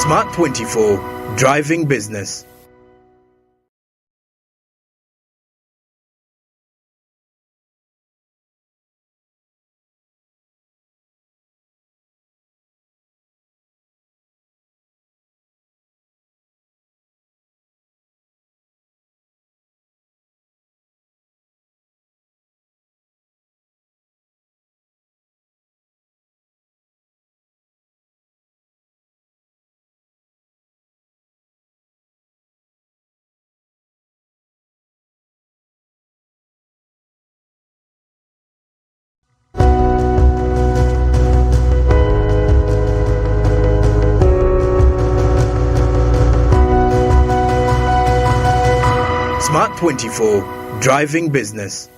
Smart 24, driving business. Smart 24, driving business.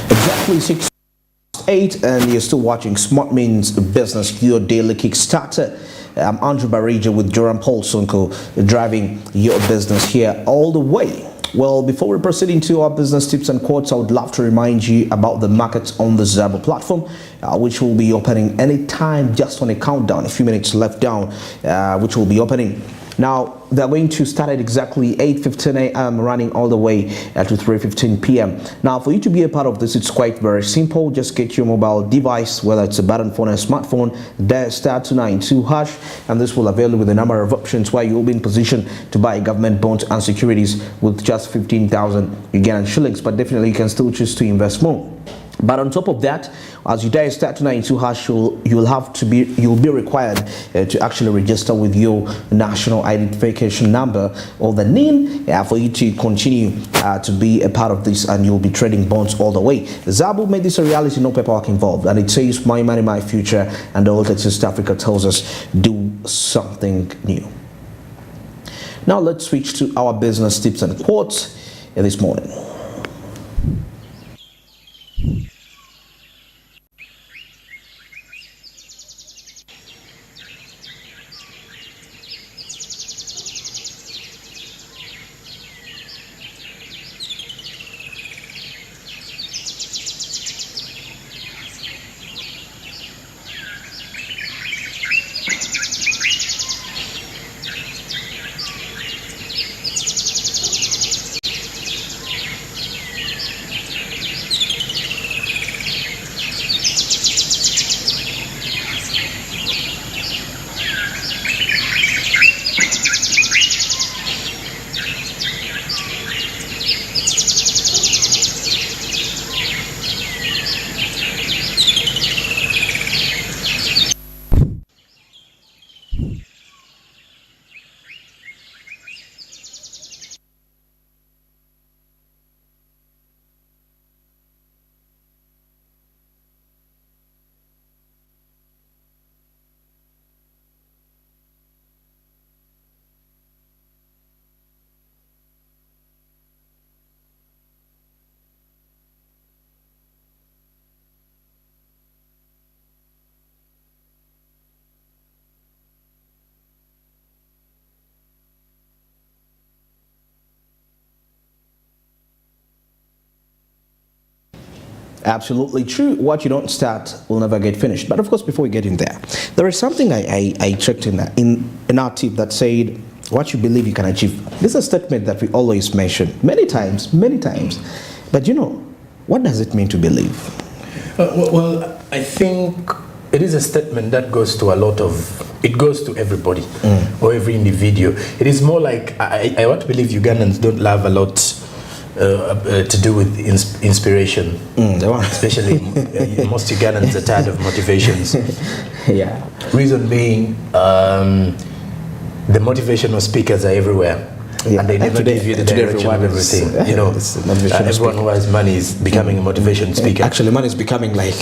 Exactly 6:08, and you're still watching Smart Means Business, your daily Kickstarter. I'm Andrew Barija with Joram Paul Sonko, driving your business here all the way. Well, before we proceed into our business tips and quotes, I would love to remind you about the markets on the Zabo platform, which will be opening anytime, just on a countdown, a few minutes left down, which will be opening. Now, they're going to start at exactly 8:15 a.m. running all the way to 3:15 p.m. Now, for you to be a part of this, it's quite very simple. Just get your mobile device, whether it's a button phone or a smartphone, dial *292#, and this will avail you with a number of options where you'll be in position to buy government bonds and securities with just 15,000 Ugandan shillings. But definitely, you can still choose to invest more. But on top of that, as you dial *292#, you'll be required to actually register with your national identification number, or the NIN, for you to continue to be a part of this, and you'll be trading bonds all the way. Zabo made this a reality, no paperwork involved, and it says my money, my future, and the Old East Africa tells us do something new. Now let's switch to our business tips and quotes this morning. Absolutely true. What you don't start will never get finished. But of course, before we get in there is something I checked in our tip that said, what you believe you can achieve. This is a statement that we always mention many times. But you know, what does it mean to believe? Well, I think it is a statement that goes to it goes to everybody or every individual. It is more like, I want to believe Ugandans don't love a lot to do with inspiration. Especially most Ugandans are tired of motivations. Yeah. Reason being, the motivational speakers are everywhere. and they never give you the direction of everything. You know, everyone who has money is becoming a motivation speaker. Actually, money is becoming like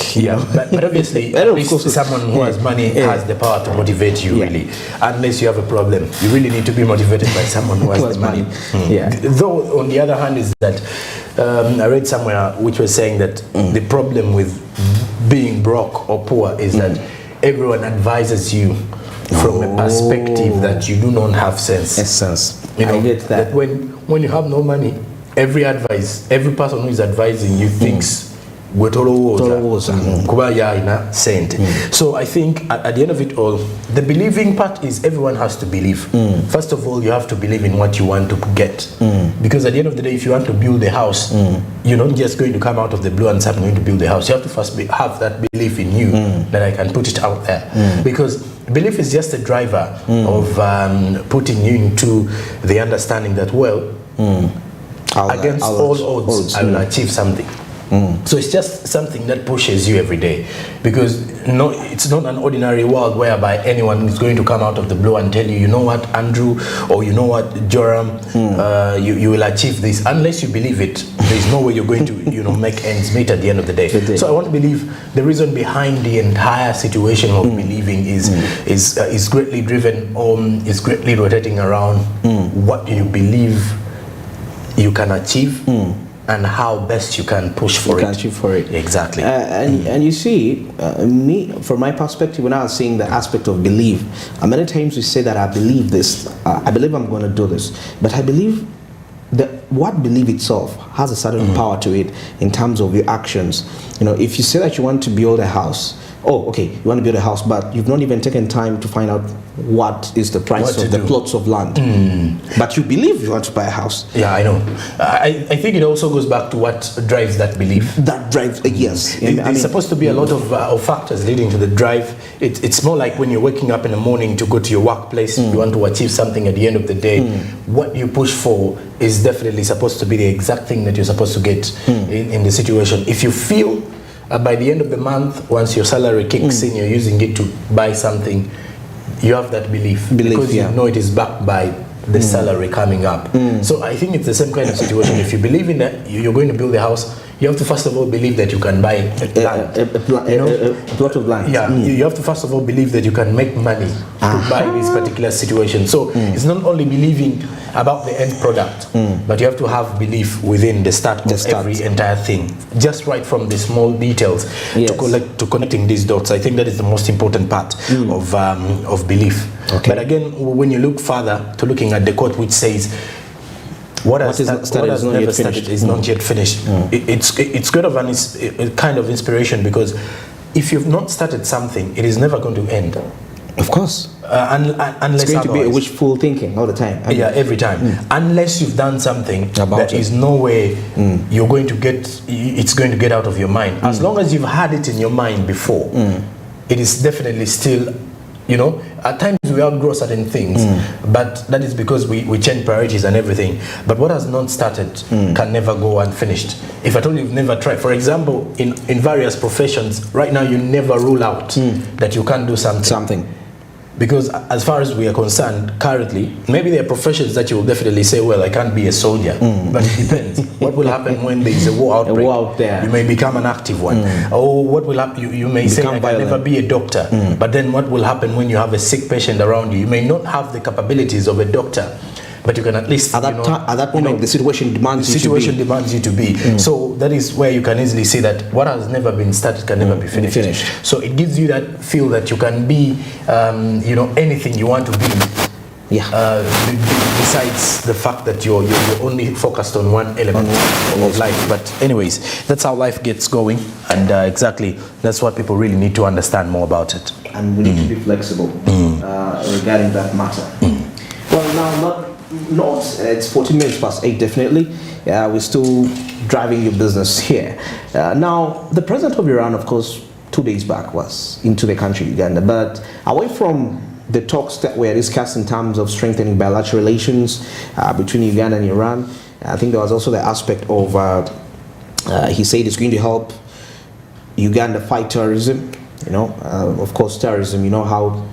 but obviously, at least someone who has money has the power to motivate you. Really, unless you have a problem, you really need to be motivated by someone who has the money. Though on the other hand is that I read somewhere which was saying that the problem with being broke or poor is that everyone advises you from a perspective that you do not have sense. You know, I get that when you have no money, every person who is advising you thinks so I think at the end of it all, the believing part is everyone has to believe. First of all, you have to believe in what you want to get, because at the end of the day, if you want to build a house, you're not just going to come out of the blue and say I'm going to build a house. You have to first have that belief in you that I can put it out there, because belief is just a driver of putting you into the understanding that against all odds I will achieve something. So it's just something that pushes you every day, because it's not an ordinary world whereby anyone is going to come out of the blue and tell you, you know what, Andrew, or you know what, Joram, you will achieve this. Unless you believe it, there's no way you're going to make ends meet at the end of the day. So I want to believe the reason behind the entire situation of believing is greatly driven is greatly rotating around what you believe you can achieve and how best you can push for it. Exactly. And you see, me, from my perspective, when I was seeing the aspect of belief, many times we say that I believe this, I believe I'm going to do this, but I believe that what belief itself has a certain power to it in terms of your actions. You know, if you say that you want to build a house, you want to build a house, but you've not even taken time to find out what is the price of the plots of land. But you believe you want to buy a house. Yeah, I know. I think it also goes back to what drives that belief. That drives, yes. It's supposed to be a lot of factors leading to the drive. It's more like when you're waking up in the morning to go to your workplace, you want to achieve something at the end of the day. What you push for is definitely supposed to be the exact thing that you're supposed to get in the situation. If you feel by the end of the month, once your salary kicks in, you're using it to buy something, you have that belief because you know it is backed by the salary coming up. So I think it's the same kind of situation. If you believe in that you're going to build a house, you have to first of all believe that you can buy a plot of land. You have to first of all believe that you can make money to buy this particular situation. So it's not only believing about the end product, but you have to have belief within the start of every entire thing. Just right from the small details to connecting these dots. I think that is the most important part of belief. But again, when you look further to looking at the quote which says, what has never started is not yet finished. It's kind of a kind of inspiration, because if you've not started something, it is never going to end. Of course. Unless it's going to be a wishful thinking all the time. Every time. Unless you've done something, there is no way you're going to it's going to get out of your mind. As long as you've had it in your mind before, it is definitely still, at times we outgrow certain things, but that is because we change priorities and everything. But what has not started can never go unfinished. If at all you've never tried, for example, in various professions, right now you never rule out that you can't do something. Because as far as we are concerned, currently, maybe there are professions that you will definitely say, well, I can't be a soldier. But it depends. What will happen when there is a war outbreak? Out there. You may become an active one. Or what will happen? You may say, I can never be a doctor. But then what will happen when you have a sick patient around you? You may not have the capabilities of a doctor, but you can at least at that moment the situation demands you to be. So that is where you can easily see that what has never been started can never be finished. So it gives you that feel that you can be anything you want to be. Besides the fact that you're only focused on one element of life. But anyways, that's how life gets going, and exactly that's what people really need to understand more about it. And we need to be flexible regarding that matter. Well, now it's 14 minutes past 8, definitely. We're still driving your business here. Now, the president of Iran, of course, 2 days back was into the country, Uganda. But away from the talks that were discussed in terms of strengthening bilateral relations between Uganda and Iran, I think there was also the aspect of, he said it's going to help Uganda fight terrorism. Of course, terrorism, how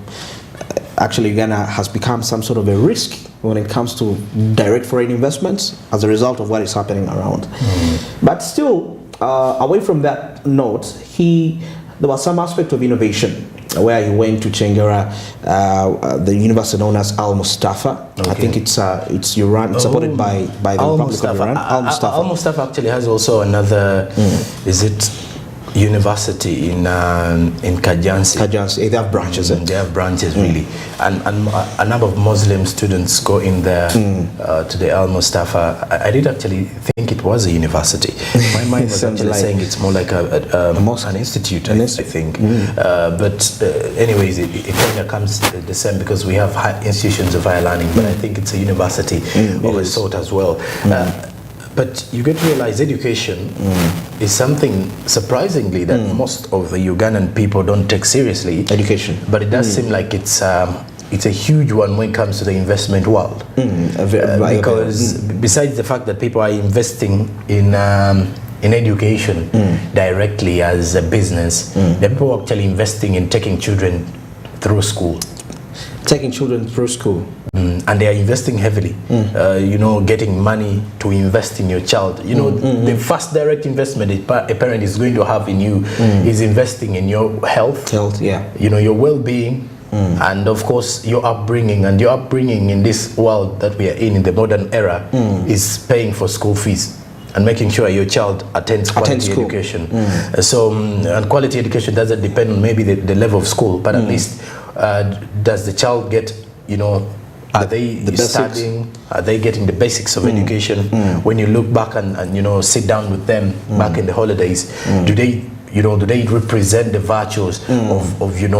actually Uganda has become some sort of a risk when it comes to direct foreign investments as a result of what is happening around. But still, away from that note, there was some aspect of innovation where he went to Chengera, the university known as Al Mustafa. I think it's Iran, supported by the Republic of Iran. Al Mustafa actually has also another, is it university in Kajansi. Kajansi, they have branches. They have branches really, and a number of Muslim students go in there to the Al Mustafa. I did actually think it was a university. My mind was actually saying it's more like an institute. I think, but anyways, it kind of comes the same because we have institutions of higher learning, but I think it's a university of a sort as well. But you get to realize education is something surprisingly that most of the Ugandan people don't take seriously. Education. But it does seem like it's a huge one when it comes to the investment world. Because besides the fact that people are investing in education directly as a business, the people are actually investing in taking children through school. Taking children through school. And they are investing heavily, getting money to invest in your child. The first direct investment a parent is going to have in you is investing in your health, your well-being, and of course your upbringing. And your upbringing in this world that we are in the modern era, is paying for school fees and making sure your child attends quality education. And quality education doesn't depend on maybe the level of school, but at least does the child get, are they studying? Are they getting the basics of education? When you look back and sit down with them back in the holidays, do they represent the virtues of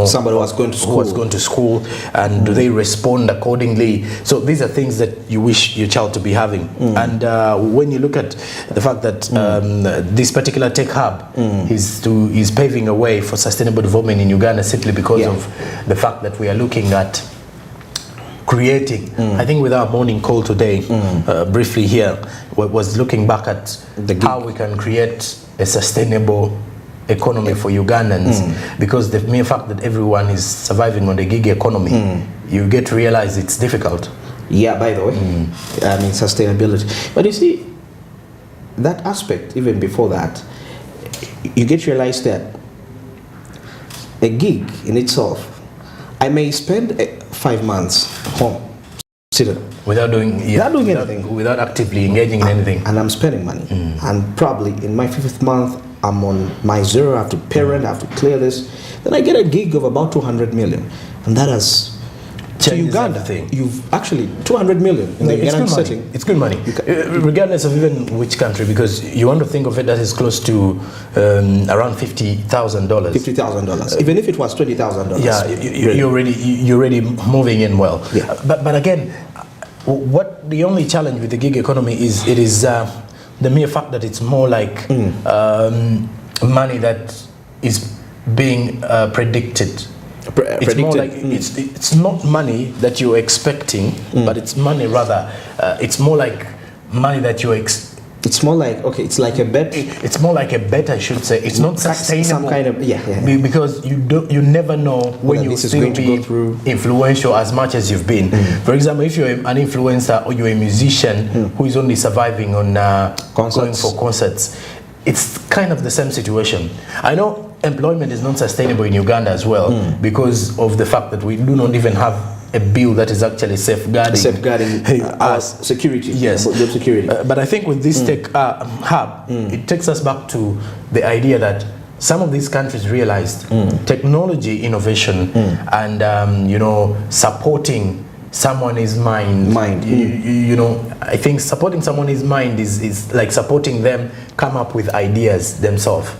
somebody who was going to school, and do they respond accordingly? So these are things that you wish your child to be having. And when you look at the fact that this particular tech hub is paving a way for sustainable development in Uganda simply because of the fact that we are looking at creating, I think with our morning call today, briefly here, was looking back at how we can create a sustainable economy for Ugandans, because the mere fact that everyone is surviving on the gig economy, you get to realize it's difficult. Yeah, by the way, I mean sustainability. But you see, that aspect, even before that, you get to realize that a gig in itself, I may spend 5 months home, sitting without doing anything, without actively engaging in anything, and I'm spending money. And probably in my 5th month, I'm on my zero. I have to parent, I have to clear this. Then I get a gig of about 200 million, and that has to Uganda. You've actually 200 million in the Ugandan setting. It's good money, regardless of even which country, because you want to think of it that is close to around $50,000. $50,000, even if it was $20,000. Yeah, you're already moving in well. Yeah. But again, what the only challenge with the gig economy is, it is the mere fact that it's more like money that is being predicted. It's more like it's not money that you're expecting, but it's money rather. It's more like money that you It's more like, okay, it's like a bet. It's more like a bet, I should say. It's not sustainable. Some kind of because you never know when you will still be influential as much as you've been. For example, if you're an influencer or you're a musician who is only surviving on going for concerts, it's kind of the same situation. I know employment is not sustainable in Uganda as well, because of the fact that we do not even have a bill that is actually safeguarding us security. Yes, job security. But I think with this tech hub, it takes us back to the idea that some of these countries realized technology innovation and supporting someone's mind. I think supporting someone's mind is like supporting them come up with ideas themselves.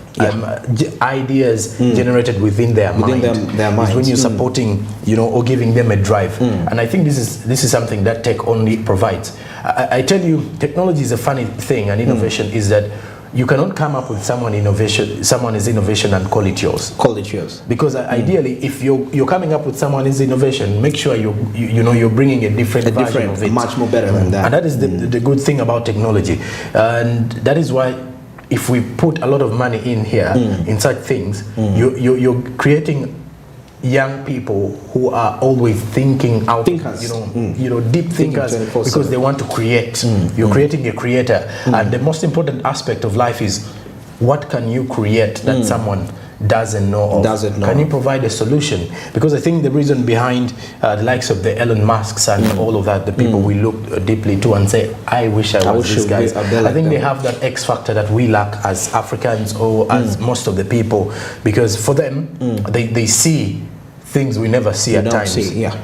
Ideas generated within their mind. Their minds. Is when you're supporting, or giving them a drive. And I think this is something that tech only provides. I tell you, technology is a funny thing, and innovation is that you cannot come up with someone's innovation and call it yours. Because ideally, if you're coming up with someone's innovation, make sure you're bringing a different version of it, much more better than that. And that is the good thing about technology, and that is why if we put a lot of money in here in such things, you're creating young people who are always thinking out, Thinkers. deep thinkers, 24/7. because they want to create. You're creating a creator, and the most important aspect of life is what can you create that someone doesn't know of? Can you provide a solution? Because I think the reason behind the likes of the Elon Musks and all of that, the people we look deeply to and say, I wish I was these guys. I think they have that X factor that we lack as Africans or as most of the people, because for them, they see things we never see at times.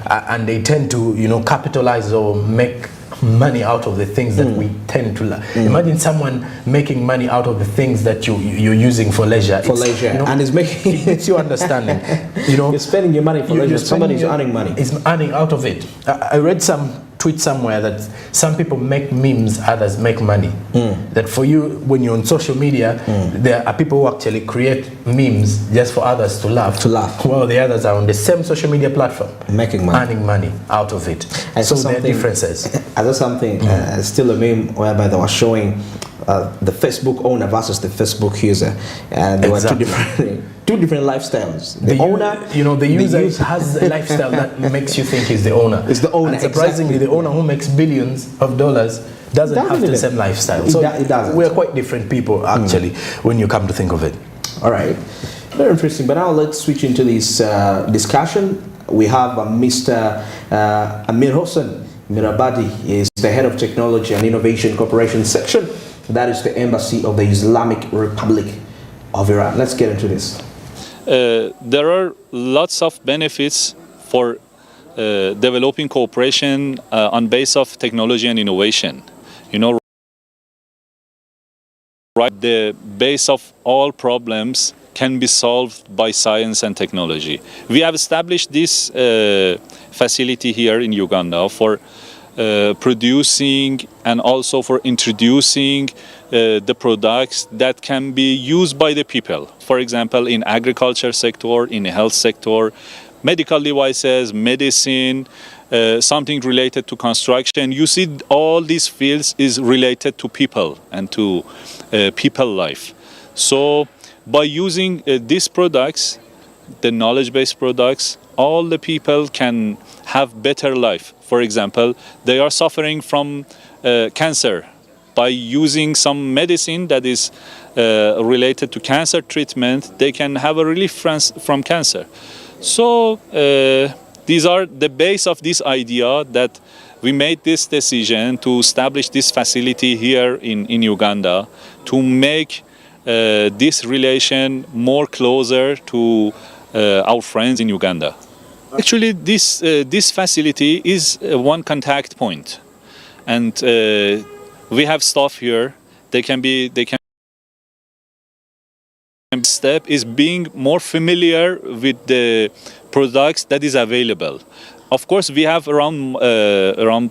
And they tend to, capitalize or make money out of the things that we tend to imagine someone making money out of the things that you're using for leisure. And it's making it's your understanding. You're spending your money for leisure. Somebody's earning money. Is earning out of it. I read some tweet somewhere that some people make memes, others make money. That for you, when you're on social media, there are people who actually create memes just for others to laugh. While the others are on the same social media platform, making money, earning money out of it. So there are differences. I saw something, still a meme whereby they were showing the Facebook owner versus the Facebook user, and there were two different lifestyles. The owner, the user has a lifestyle that makes you think he's the owner. It's the owner. And surprisingly, the owner who makes billions of dollars doesn't have the same lifestyle. So it doesn't. We're quite different people, actually, when you come to think of it. All right, very interesting. But now let's switch into this discussion. We have Mr. Amir Hossein Mirabadi is the head of Technology and Innovation Corporation Section. That is the Embassy of the Islamic Republic of Iran. Let's get into this. There are lots of benefits for developing cooperation on base of technology and innovation. Right, the base of all problems can be solved by science and technology. We have established this facility here in Uganda for producing and also for introducing the products that can be used by the people. For example, in agriculture sector, in the health sector, medical devices, medicine, something related to construction. You see, all these fields is related to people and to people life. So by using these products, the knowledge-based products, all the people can have better life. For example, they are suffering from cancer. By using some medicine that is related to cancer treatment, they can have a relief from cancer. So these are the base of this idea that we made this decision to establish this facility here in Uganda to make this relation more closer to our friends in Uganda. Actually, this facility is one contact point, and we have staff here. Step is being more familiar with the products that is available. Of course, we have around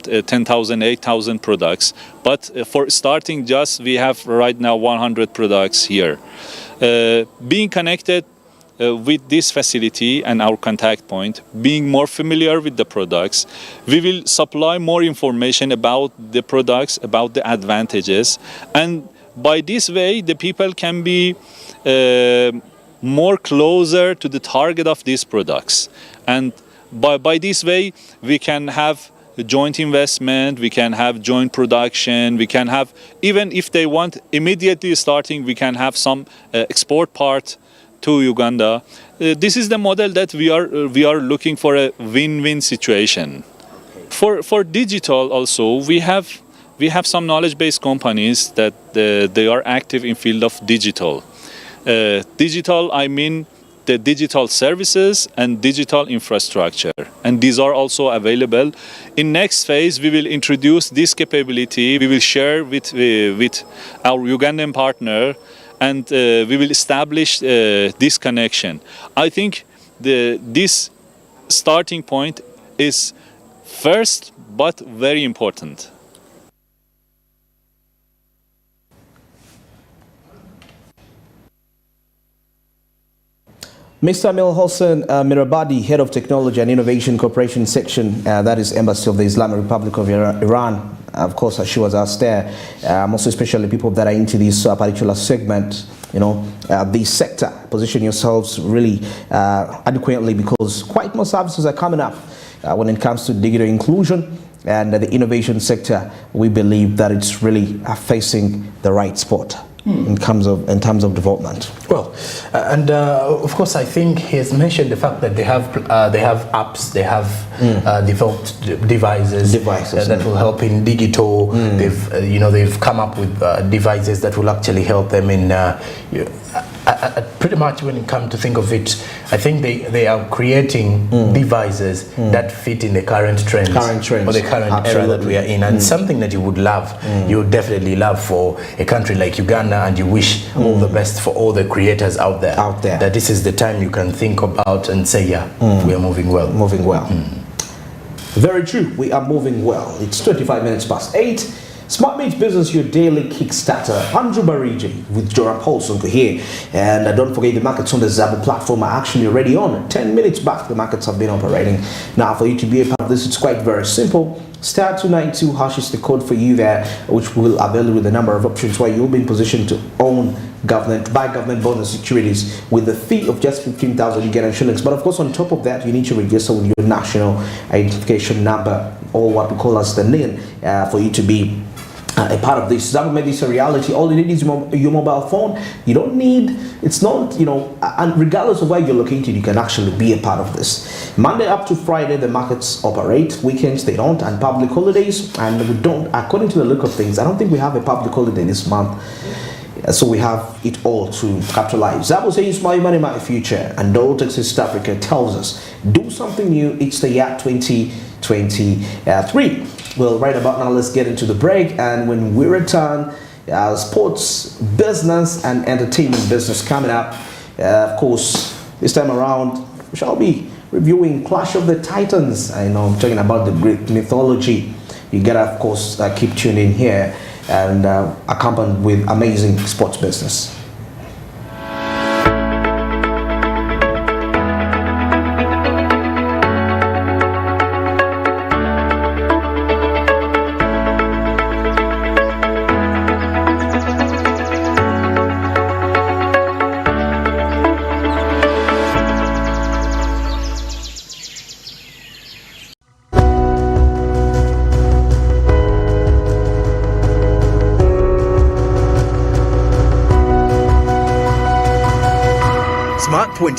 10,000, 8,000 products, but for starting, we have right now 100 products here. Being connected with this facility and our contact point, being more familiar with the products, we will supply more information about the products, about the advantages, and by this way, the people can be more closer to the target of these products. And by this way, we can have joint investment, we can have joint production, we can have, even if they want immediately starting, we can have some export part to Uganda. This is the model that we are looking for, a win-win situation. For digital also, we have some knowledge-based companies that they are active in field of digital. Digital, I mean the digital services and digital infrastructure, and these are also available. In next phase, we will introduce this capability. We will share with our Ugandan partner, and we will establish this connection. I think this starting point is first, but very important. Mr. Amir Hossein Mirabadi, Head of Technology and Innovation Corporation Section, that is Embassy of the Islamic Republic of Iran. Of course, as she was asked there, most especially people that are into this particular segment the sector. Position yourselves really adequately, because quite more services are coming up when it comes to digital inclusion and the innovation sector. We believe that it's really facing the right spot in terms of development. Well, and of course, I think he has mentioned the fact that they have apps, they have developed devices that will help in digital. They've come up with devices that will actually help them in pretty much, when it comes to think of it, I think they are creating devices that fit in the current trends or the current era that we are in, and something that you would love, you would definitely love for a country like Uganda, and you wish all the best for all the creators out there. That this is the time you can think about and say, yeah, we are moving well. Very true. We are moving well. It's 25 minutes past 8. Smart Means Business, your daily Kickstarter. Andrew Barigi with Joram Paulson here. And don't forget, the markets on the Zabo platform are actually already on. 10 minutes back, the markets have been operating. Now, for you to be a part of this, it's quite very simple. Star 292 hash is the code for you there, which will avail you with a number of options where you'll be in position to own buy government bonus securities with the fee of just 15,000 Ugandan shillings. But of course, on top of that, you need to register with your national identification number, or what we call as the NIN, for you to be a part of this. Zabo made this a reality. All you need is your mobile phone. You don't need, it's not, and regardless of where you're located, you can actually be a part of this. Monday up to Friday, the markets operate. Weekends, they don't, and public holidays, and we don't, according to the look of things, I don't think we have a public holiday this month. So we have it all to capitalize. Zabo says, my money, my future. And Dole Texas South Africa tells us, do something new. It's the year 2023. Well, right about now, let's get into the break. And when we return, sports, business, and entertainment business coming up. Of course, this time around, we shall be reviewing Clash of the Titans. I know I'm talking about the Greek mythology. You gotta, of course, keep tuning here, and accompanied with amazing sports business. Smart 20